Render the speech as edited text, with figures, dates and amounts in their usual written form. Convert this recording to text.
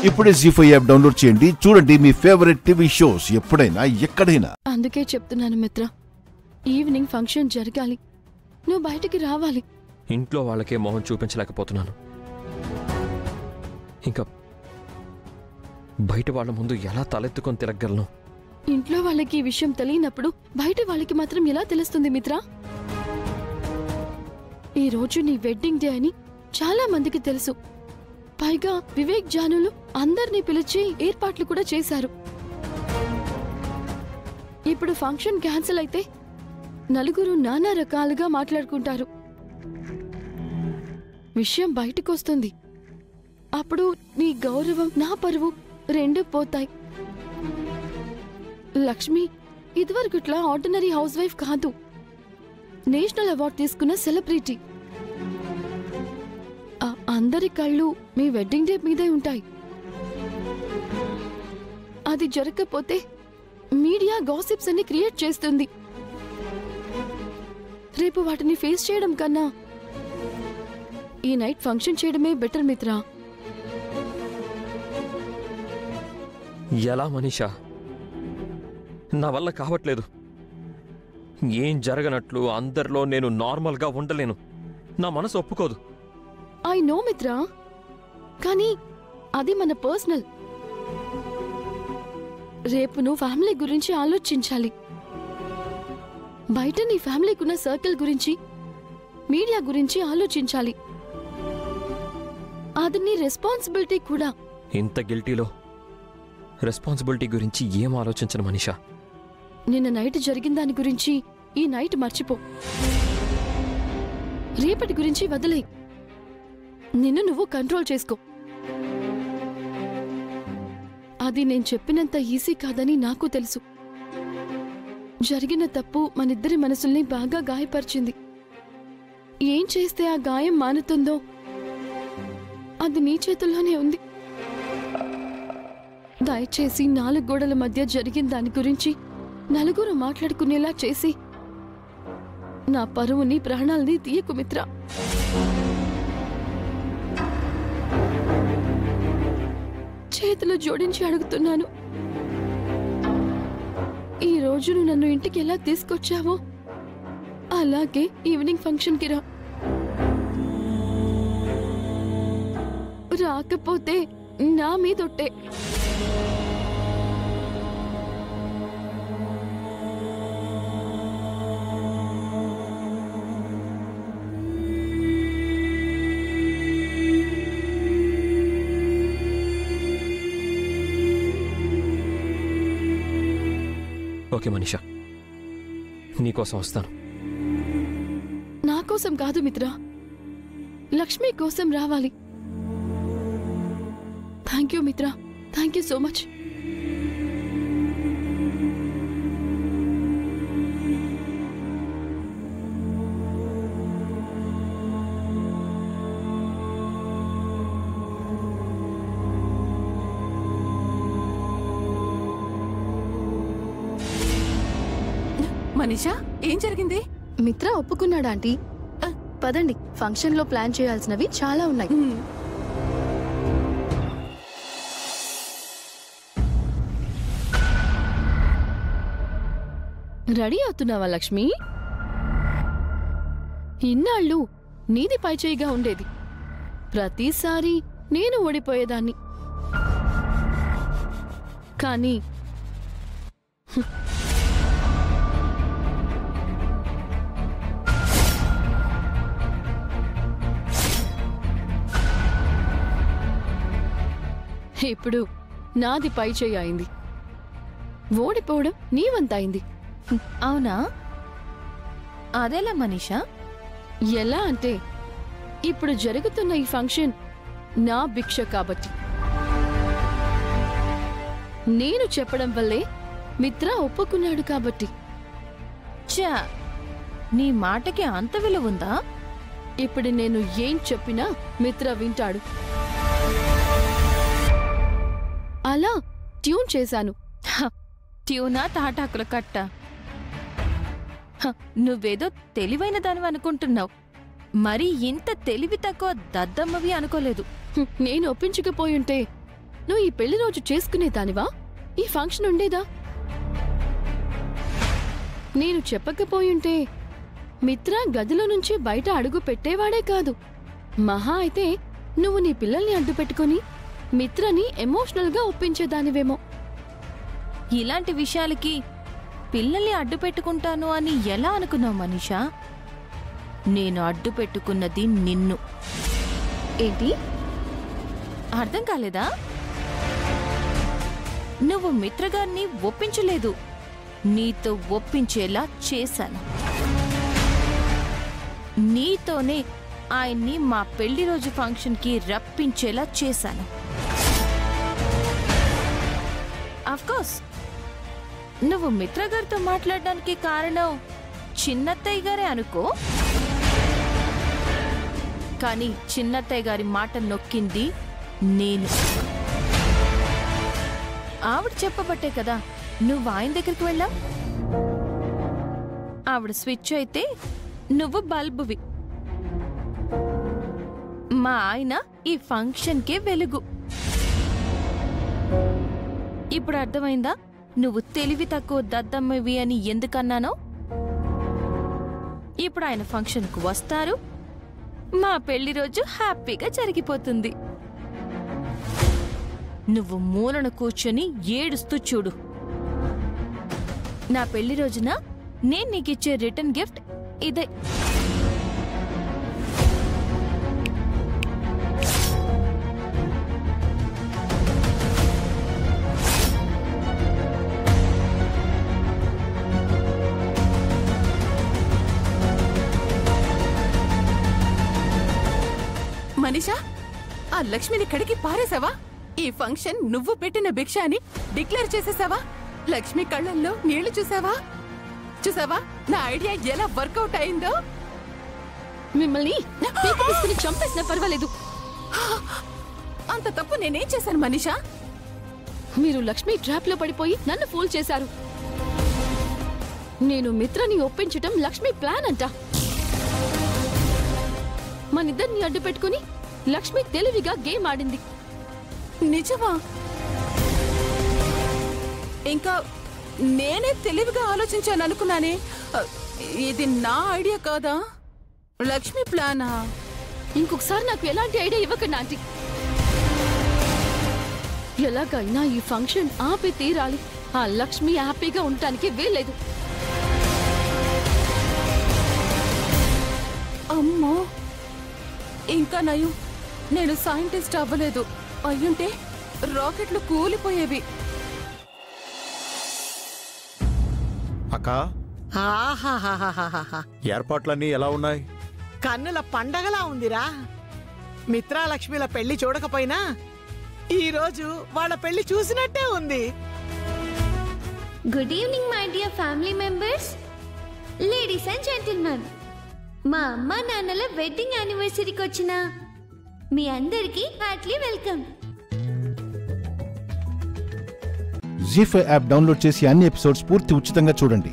ఇప్పుడే జీ5 app download చేయండి. చూడండి మీ ఫేవరెట్ టీవీ షోస్ ఎప్పుడైనా ఎక్కడైనా. అందుకే చెప్తున్నాను మిత్ర, ఈవినింగ్ ఫంక్షన్ జరగాలి, నువ్వు బయటికి రావాలి. ఇంట్లో వాళ్ళకే మొహం చూపించలేకపోతున్నాను. ఇంకా బయట వాళ్ళ ముందు ఎలా తలెత్తుకొని తిరగలను? ఇంట్లో వాళ్ళకి ఈ విషయం తెలియనప్పుడు బయట వాళ్ళకి మాత్రం ఎలా తెలుస్తుంది మిత్ర? ఈ రోజు నీ వెడ్డింగ్ డే అని చాలా మందికి తెలుసు. పైగా వివేక్ జానులు అందర్నీ పిలిచి ఏర్పాట్లు కూడా చేశారు. ఇప్పుడు ఫంక్షన్ క్యాన్సిల్ అయితే నలుగురు నానా రకాలుగా మాట్లాడుకుంటారు. విషయం బయటకొస్తుంది. అప్పుడు నీ గౌరవం, నా పరువు రెండూ పోతాయి. లక్ష్మి ఇదివరకుట్లా ఆర్డినరీ హౌస్ వైఫ్ కాదు, నేషనల్ అవార్డు తీసుకున్న సెలబ్రిటీ. అందరి కళ్ళు మీ వెడ్డింగ్ డే మీదే ఉంటాయి. అది జరగకపోతే మీడియా గాసిప్స్ అన్ని క్రియేట్ చేస్తుంది. రేపు వాటిని ఫేస్ చేయడం కన్నా ఈ నైట్ ఫంక్షన్ చేయడమే బెటర్ మిత్ర. ఎలా మనీషా? నా వల్ల కావట్లేదు. ఏం జరగనట్లు అందరిలో నేను నార్మల్గా ఉండలేను. నా మనసు ఒప్పుకోదు. ఐ నో మిత్ర, కానీ అది మన పర్సనల్. రేపు నువ్వు ఫ్యామిలీ గురించి ఆలోచించాలి. బయట నీ ఫ్యామిలీకున్న సర్కిల్ గురించి, మీడియా గురించి ఆలోచించాలి. అది నీ రెస్పాన్సిబిలిటీ కూడా. ఇంత గిల్టీలో రెస్పాన్సిబిలిటీ గురించి ఏం ఆలోచించను మనీషా. నిన్న నైట్ జరిగిన దాని గురించి ఈ నైట్ మర్చిపో. రేపటి గురించి వదిలే. నిన్ను నువ్వు కంట్రోల్ చేసుకో. అది నేను చెప్పినంత ఈజీ కాదని నాకు తెలుసు. జరిగిన తప్పు మనిద్దరి మనసుల్ని బాగా గాయపరిచింది. ఏం చేస్తే ఆ గాయం మానుతుందో అది నీ చేతుల్లోనే ఉంది. దయచేసి 4 గోడల మధ్య జరిగిన దాని గురించి నలుగురు మాట్లాడుకునేలా చేసి నా పరువుని, ప్రాణాల్ని తీయకు మిత్ర. చేతులు జోడించి అడుగుతున్నాను. ఈ రోజు నువ్వు నన్ను ఇంటికి ఎలా తీసుకొచ్చావో అలాగే ఈవినింగ్ ఫంక్షన్కి రా. రాకపోతే నా మీదొట్టే. ఓకే మనీషా, నీకోసం వస్తాను. నా కోసం కాదు మిత్ర, లక్ష్మి కోసం రావాలి. థ్యాంక్ యూ మిత్ర, thank you so much. Manisha, ఏం జరిగింది? మిత్ర ఒప్పుకున్నాడా ఆంటీ? పదండి, ఫంక్షన్ లో ప్లాన్ చేయాల్సినవి చాలా ఉన్నాయి. రెడీ అవుతున్నావా లక్ష్మి? ఇన్నాళ్ళు నీది పైచేయిగా ఉండేది. ప్రతిసారి నేను ఓడిపోయేదాన్ని. కానీ ఇప్పుడు నాది పైచేయి అయింది. ఓడిపోవడం నీ వంతైంది. అవునా? అదెలా మనీషా? ఎలా అంటే ఇప్పుడు జరుగుతున్న ఈ ఫంక్షన్ నా భిక్ష కాబట్టి. నేను చెప్పడం వల్లే మిత్ర ఒప్పుకున్నాడు కాబట్టి. చా, నీ మాటకి అంత విలువ ఉందా? ఇప్పుడు నేను ఏం చెప్పినా మిత్ర వింటాడు. అలా ట్యూన్ చేశాను. ట్యూనా, తాటాకుల కట్ట? నువ్వేదో తెలివైన దానివి అనుకుంటున్నావు. మరి ఇంత తెలివి తక్కువ దద్దమ్మవి అనుకోలేదు. నేను ఒప్పించకపోయుంటే నువ్వు ఈ పెళ్లి రోజు చేసుకునేదానివా? ఈ ఫంక్షన్ ఉండేదా? నేను చెప్పకపోయుంటే మిత్ర గదిలో నుంచి బయట అడుగు పెట్టేవాడే కాదు. మహా అయితే నువ్వు నీ పిల్లల్ని అడ్డు పెట్టుకుని మిత్రని ఎమోషనల్గా ఒప్పించేదానివేమో. ఇలాంటి విషయాలకి పిల్లల్ని అడ్డు పెట్టుకుంటాను అని ఎలా అనుకున్నావు మనీషా? నేను అడ్డు పెట్టుకున్నది నిన్ను. ఏంటి? అర్థం కాలేదా? నువ్వు మిత్రగారిని ఒప్పించలేదు, నీతో ఒప్పించేలా చేశాను. నీతోనే ఆయన్ని మా పెళ్లి రోజు ఫంక్షన్కి రప్పించేలా చేశాను. అఫ్కోర్స్ నువ్వు మిత్రగారితో మాట్లాడడానికి కారణం చిన్నత్తయ్య గారే అనుకో, కానీ చిన్నత్తయ్య గారి మాట నొక్కింది నేను. ఆవిడ చెప్పబట్టే కదా నువ్వు ఆయన దగ్గరికి వెళ్ళావు. ఆవిడ స్విచ్ అయితే నువ్వు బల్బువి. మా ఆయన ఈ ఫంక్షన్కే వెలుగు. ఇప్పుడు అర్థమైందా నువ్వు తెలివి తక్కువ దద్దమ్మవి అని ఎందుకన్నానో? ఇప్పుడు ఆయన ఫంక్షన్కు వస్తారు, మా పెళ్లి రోజు హ్యాపీగా జరిగిపోతుంది. నువ్వు మూలన కూర్చొని ఏడుస్తూ చూడు. నా పెళ్లి రోజున నేను నీకిచ్చే రిటర్న్ గిఫ్ట్ ఇదే. మనీషా, ఆ లక్ష్మిని కడిగి పారేసావా? ఈ ఫంక్షన్ నువ్వు పెట్టిన భిక్ష అని డిక్లేర్ చేసేసావా? లక్ష్మి కళ్ళల్లో నీళ్లు చూసావా? చూసావా నా ఐడియా ఎలా వర్కౌట్ అయిందో? మిమ్మల్ని పీక తీసుకుని చంపేసినా పర్వాలేదు. అంత తప్పు నేనేం చేశాను మనీషా? మీరు లక్ష్మి ట్రాప్ లో పడిపోయి నన్ను ఫూల్ చేశారు. నేను మిత్రని ఒప్పించటం లక్ష్మి ప్లాన్ అంట. మనిద్దరిని అడ్డు పెట్టుకుని లక్ష్మి తెలివిగా గేమ్ ఆడింది. నిజమా? ఇంకా నేనే తెలివిగా ఆలోచించాను అనుకున్నానే. ఇది నా ఐడియా కాదా? లక్ష్మి ప్లానా? ఇంకొకసారి నాకు ఎలాంటి ఐడియా ఇవ్వకండి ఆంటీ. ఎలాగైనా ఈ ఫంక్షన్ ఆపి తీరాలి. ఆ లక్ష్మి హ్యాపీగా ఉండటానికి వీల్లేదు. అమ్మో, ఇంకా నయం నేను సైంటిస్ట్ అవ్వలేదు. అయ్యుంటే రాకెట్లు కూలిపోయేవి. అక్కా, ఆహాహాహాహాహా. ఏర్పాట్లన్నీ ఎలా ఉన్నాయి? కన్నుల పండగలా ఉందిరా. మిత్రాలక్ష్మిల పెళ్లి చూడకపోయినా ఈ రోజు వాళ్ళ పెళ్లి చూసినట్టే ఉంది. Good evening my dear family members, ladies and gentlemen. మా అమ్మ నాన్నల వెడ్డింగ్ యానివర్సరీకి వచ్చిన మీ అందరికీ హార్ట్లీ వెల్కమ్. జీ5 యాప్ డౌన్లోడ్ చేసి అన్ని ఎపిసోడ్స్ పూర్తి ఉచితంగా చూడండి.